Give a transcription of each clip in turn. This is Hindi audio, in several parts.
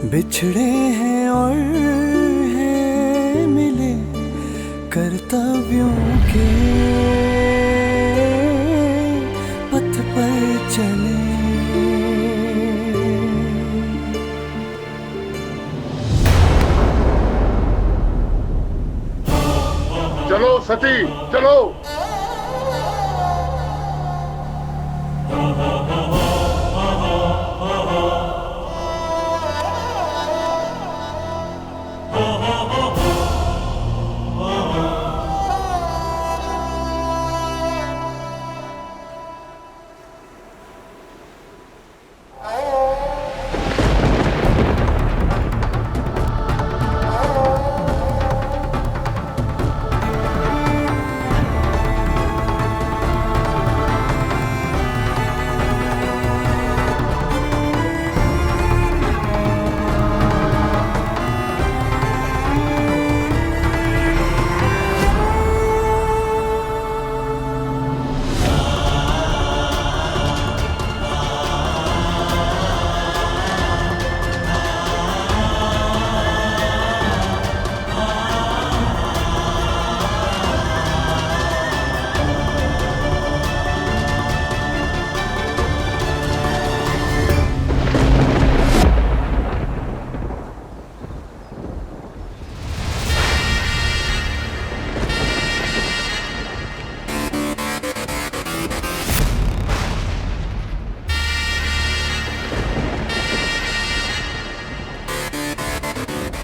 बिछड़े हैं और हैं मिले कर्तव्यों के पथ पर चले। चलो सती चलो।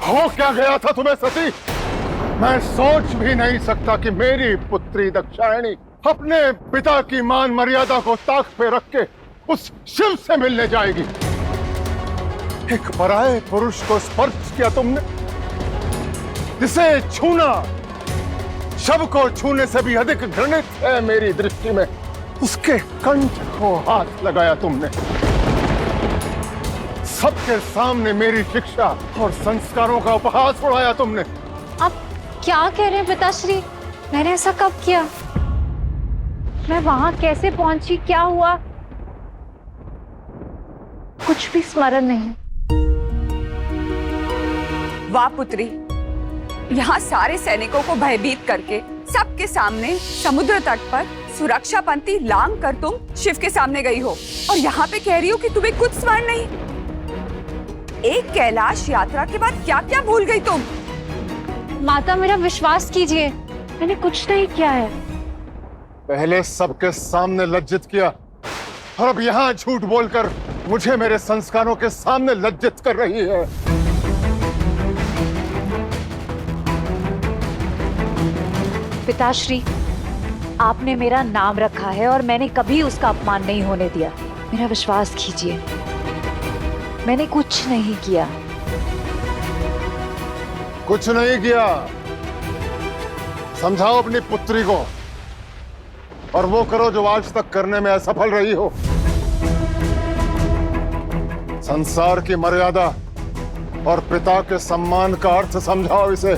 हो क्या गया था तुम्हें सती? मैं सोच भी नहीं सकता कि मेरी पुत्री दाक्षायणी अपने पिता की मान मर्यादा को ताक पे रख के उस शिव से मिलने जाएगी। एक पराये पुरुष को स्पर्श किया तुमने, जिसे छूना शव को छूने से भी अधिक घृणित है मेरी दृष्टि में। उसके कंठ को हाथ लगाया तुमने, सबके सामने मेरी शिक्षा और संस्कारों का उपहास उड़ाया तुमने। आप क्या कह रहे हैं पिताश्री? मैंने ऐसा कब किया? मैं वहां कैसे पहुंची, क्या हुआ, कुछ भी स्मरण नहीं। वाह पुत्री, यहाँ सारे सैनिकों को भयभीत करके सबके सामने समुद्र तट पर सुरक्षा पंक्ति लांग कर तुम शिव के सामने गई हो, और यहाँ पे कह रही हो कि तुम्हें कुछ स्मरण नहीं। एक कैलाश यात्रा के बाद क्या क्या भूल गई तुम? माता मेरा विश्वास कीजिए, मैंने कुछ नहीं किया है। पहले सबके सामने लज्जित किया और अब यहाँ झूठ बोलकर मुझे मेरे संस्कारों के सामने लज्जित कर रही है। पिताश्री, आपने मेरा नाम रखा है और मैंने कभी उसका अपमान नहीं होने दिया। मेरा विश्वास कीजिए, मैंने कुछ नहीं किया। कुछ नहीं किया? समझाओ अपनी पुत्री को, और वो करो जो आज तक करने में असफल रही हो। संसार की मर्यादा और पिता के सम्मान का अर्थ समझाओ इसे।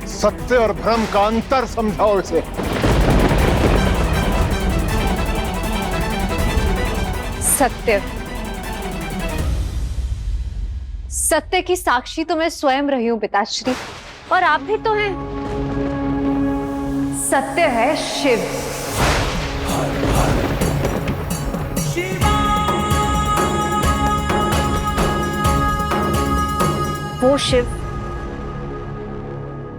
सत्य और भ्रम का अंतर समझाओ इसे। सत्य, सत्य की साक्षी तो मैं स्वयं रही हूं पिताश्री, और आप भी तो हैं। सत्य है शिव। वो शिव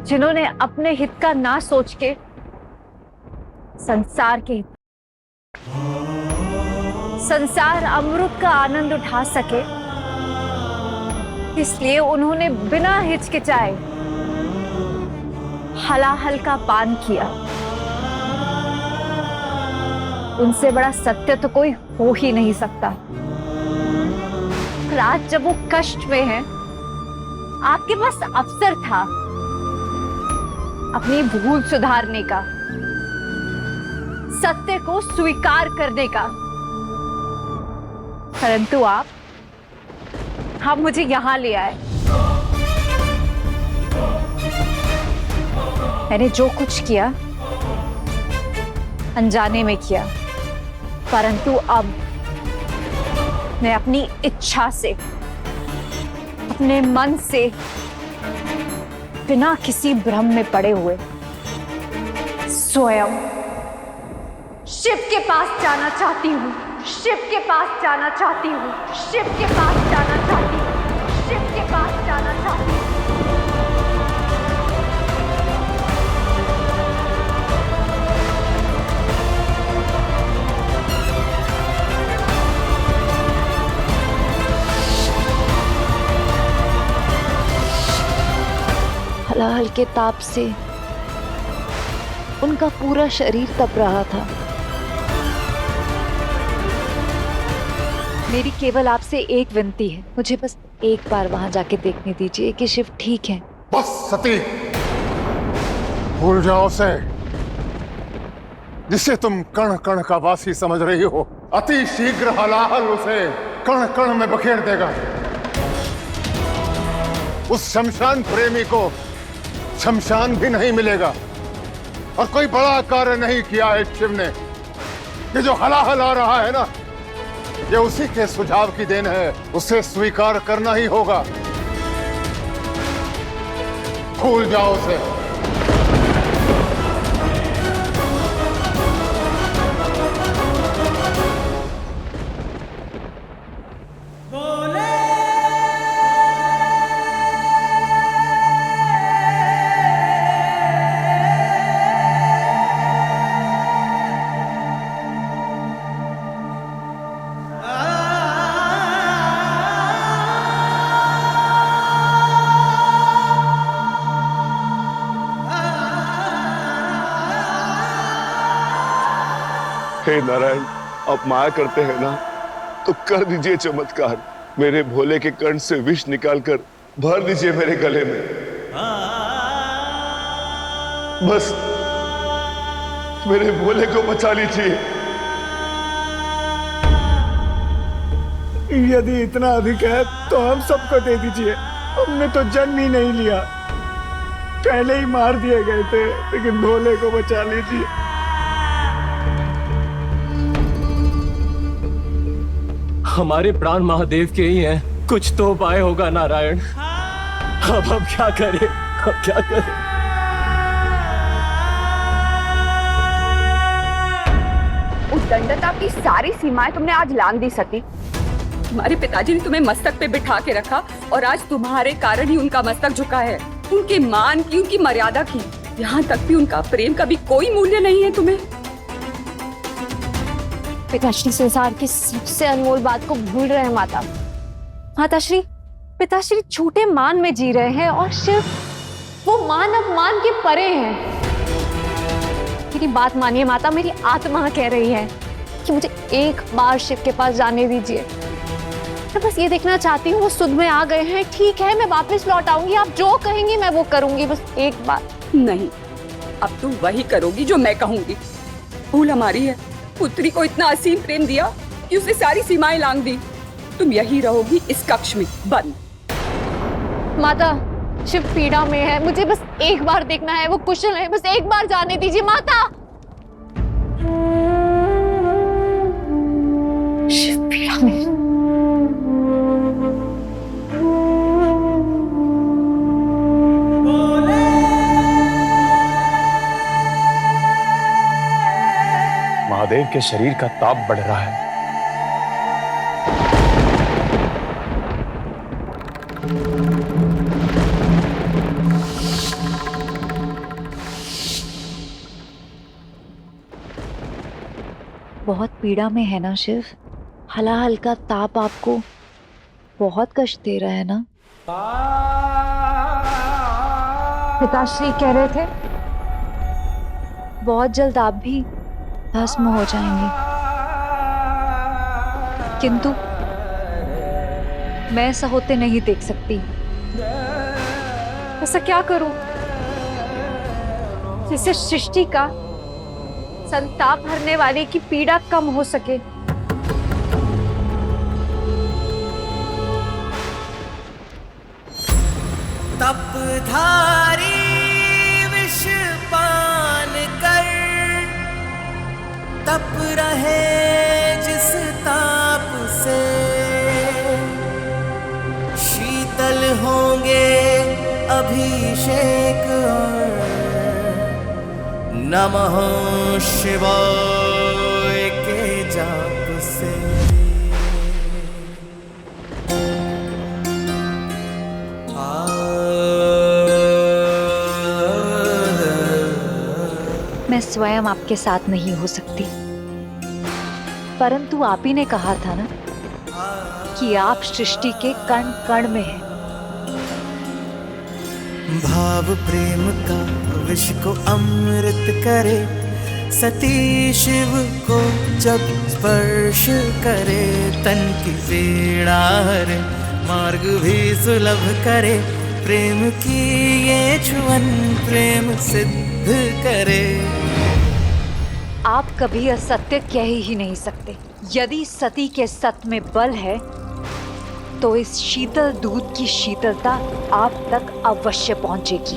जिन्होंने अपने हित का ना सोच के संसार के हित, संसार अमृत का आनंद उठा सके, इसलिए उन्होंने बिना हिचकिचाए हलाहल का पान किया। उनसे बड़ा सत्य तो कोई हो ही नहीं सकता। रात जब वो कष्ट में है, आपके पास अवसर था अपनी भूल सुधारने का, सत्य को स्वीकार करने का, परंतु आप मुझे यहां ले आए। मैंने जो कुछ किया अनजाने में किया, परंतु अब मैं अपनी इच्छा से अपने मन से बिना किसी भ्रम में पड़े हुए स्वयं शिव के पास जाना चाहती हूँ, शिव के पास जाना चाहती हूँ, शिव के पास जाना चाहती हूँ, शिव के पास जाना चाहती हूँ। हलाहल के ताप से उनका पूरा शरीर तप रहा था। मेरी केवल आपसे एक विनती है, मुझे बस एक बार वहां जाके देखने दीजिए कि शिव ठीक है। बस सती, भूल जाओ उसे जिसे तुम कण कण का वासी समझ रही हो। अति शीघ्र हलाहल उसे कण कण में बखेर देगा। उस शमशान प्रेमी को शमशान भी नहीं मिलेगा और कोई बड़ा कार्य नहीं किया है शिव ने। ये जो हलाहल आ रहा है ना, ये उसी के सुझाव की देन है। उसे स्वीकार करना ही होगा। भूल जाओ उसे। हे नारायण, आप माया करते हैं ना, तो कर दीजिए चमत्कार। मेरे भोले के कर्ण से विष निकालकर भर दीजिए मेरे गले में। बस मेरे भोले को बचा लीजिए। यदि इतना अधिक है तो हम सबको दे दीजिए। हमने तो जन्म ही नहीं लिया, पहले ही मार दिए गए थे, लेकिन भोले को बचा लीजिए। हमारे प्राण महादेव के ही हैं, कुछ तो उपाय होगा नारायण। अब हम क्या करें, अब क्या करें? उस दंडता की सारी सीमाएं तुमने आज लांघ दी सती। तुम्हारे पिताजी ने तुम्हें मस्तक पे बिठा के रखा और आज तुम्हारे कारण ही उनका मस्तक झुका है। उनके मान की, उनकी मर्यादा की, यहाँ तक भी उनका प्रेम का भी कोई मूल्य नहीं है तुम्हें। पिताश्री संसार की सबसे अनमोल बात को भूल रहे हैं माता। माताश्री, पिताश्री झूठे मान में जी रहे हैं और शिव वो मान अपमान के परे हैं। मेरी बात मानिए माता, मेरी आत्मा कह रही है कि मुझे एक बार शिव के पास जाने दीजिए। मैं बस ये देखना चाहती हूँ वो सुध में आ गए हैं, ठीक है, मैं वापस लौट आऊंगी, आप जो कहेंगी मैं वो करूंगी, बस एक बार। नहीं, अब तुम वही करोगी जो मैं कहूंगी। भूल हमारी है, पुत्री को इतना असीम प्रेम दिया कि उसे सारी सीमाएं लांघ दी। तुम यही रहोगी इस कक्ष में बंद। माता, शिव पीड़ा में है, मुझे बस एक बार देखना है वो कुशल है, बस एक बार जाने दीजिए माता। शिव पीड़ा में। महादेव के शरीर का ताप बढ़ रहा है। बहुत पीड़ा में है ना शिव? हलाहल का ताप आपको बहुत कष्ट दे रहा है ना? पिताश्री कह रहे थे बहुत जल्द आप भी भस्म हो जाएंगे, किंतु मैं ऐसा होते नहीं देख सकती। ऐसा क्या करूं जिससे सृष्टि का संताप भरने वाले की पीड़ा कम हो सके? तपधारी विष पान कर तप रहे जिस ताप से शीतल अभिषेक नमः शिवाय के जाप से। मैं स्वयं आपके साथ नहीं हो सकती, परंतु आप ही ने कहा था ना कि आप सृष्टि के कण कण में हैं। भाव प्रेम का विष को अमृत करे, सती शिव को जब स्पर्श करे, तन की पीड़ा हरे, मार्ग भी सुलभ करे, प्रेम की ये छुअन प्रेम सिद्ध करे। आप कभी असत्य कह ही नहीं सकते। यदि सती के सत्य में बल है तो इस शीतल दूध की शीतलता आप तक अवश्य पहुंचेगी।